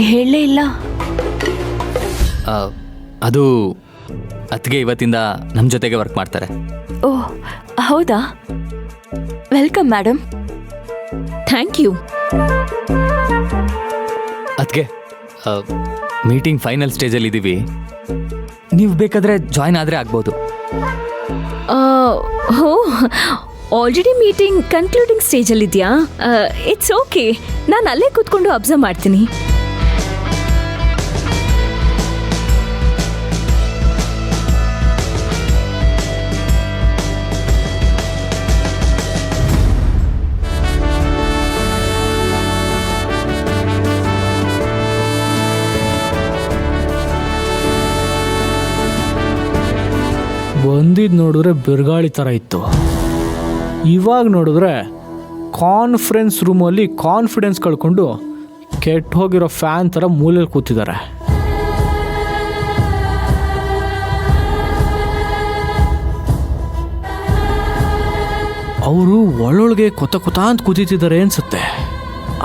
ಹೇಳಲೇ ಇಲ್ಲ. ಅದು ಅತ್ತಿಗೆ ಇವತ್ತಿಂದ ನಮ್ಮ ಜೊತೆಗೆ ವರ್ಕ್ ಮಾಡ್ತಾರೆ. ಓಹ್ ಹೌದಾ? Welcome madam. Thank you. ಅತ್ತಿಗೆ ಮೀಟಿಂಗ್ ಫೈನಲ್ ಸ್ಟೇಜಲ್ಲಿ ಇದ್ದೀವಿ, ನೀವು ಬೇಕಾದರೆ ಜಾಯ್ನ್ ಆದರೆ ಆಗ್ಬೋದು. ಹೋ, ಆಲ್ರೆಡಿ ಮೀಟಿಂಗ್ ಕನ್ಕ್ಲೂಡಿಂಗ್ ಸ್ಟೇಜಲ್ಲಿದೆಯಾ? ಇಟ್ಸ್ ಓಕೆ, ನಾನು ಅಲ್ಲೇ ಕೂತ್ಕೊಂಡು ಅಬ್ಸರ್ವ್ ಮಾಡ್ತೀನಿ. ಬಂದಿದ್ದು ನೋಡಿದ್ರೆ ಬಿರುಗಾಳಿ ಥರ ಇತ್ತು. ಇವಾಗ ನೋಡಿದ್ರೆ ಕಾನ್ಫರೆನ್ಸ್ ರೂಮಲ್ಲಿ ಕಾನ್ಫಿಡೆನ್ಸ್ ಕಳ್ಕೊಂಡು ಕೆಟ್ಟ ಹೋಗಿರೋ ಫ್ಯಾನ್ ಥರ ಮೂಲೆಯಲ್ಲಿ ಕೂತಿದ್ದಾರೆ. ಅವರು ಒಳ್ಳೊಳಗೆ ಕೊತ ಅಂತ ಕೂತಿದ್ದಾರೆ ಅನ್ಸುತ್ತೆ.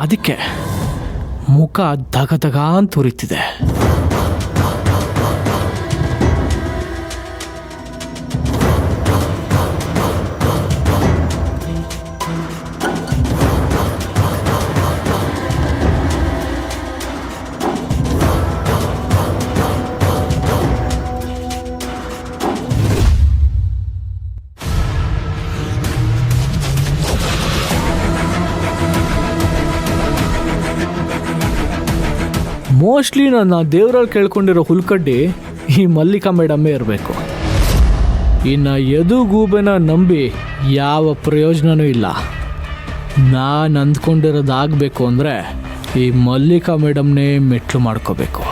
ಅದಕ್ಕೆ ಮುಖ ದಗ ಅಂತ ಉರಿತಿದೆ. ಮೋಸ್ಟ್ಲಿ ನನ್ನ ದೇವರಲ್ಲಿ ಕೇಳ್ಕೊಂಡಿರೋ ಹುಲ್ಕಡ್ಡಿ ಈ ಮಲ್ಲಿಕಾ ಮೇಡಮ್ಮೇ ಇರಬೇಕು. ಇನ್ನು ಎದುಗೂಬೆನ ನಂಬಿ ಯಾವ ಪ್ರಯೋಜನವೂ ಇಲ್ಲ. ನಾನು ಅಂದ್ಕೊಂಡಿರೋದಾಗಬೇಕು ಅಂದರೆ ಈ ಮಲ್ಲಿಕಾ ಮೇಡಮ್ನೇ ಮೆಟ್ಲು ಮಾಡ್ಕೋಬೇಕು.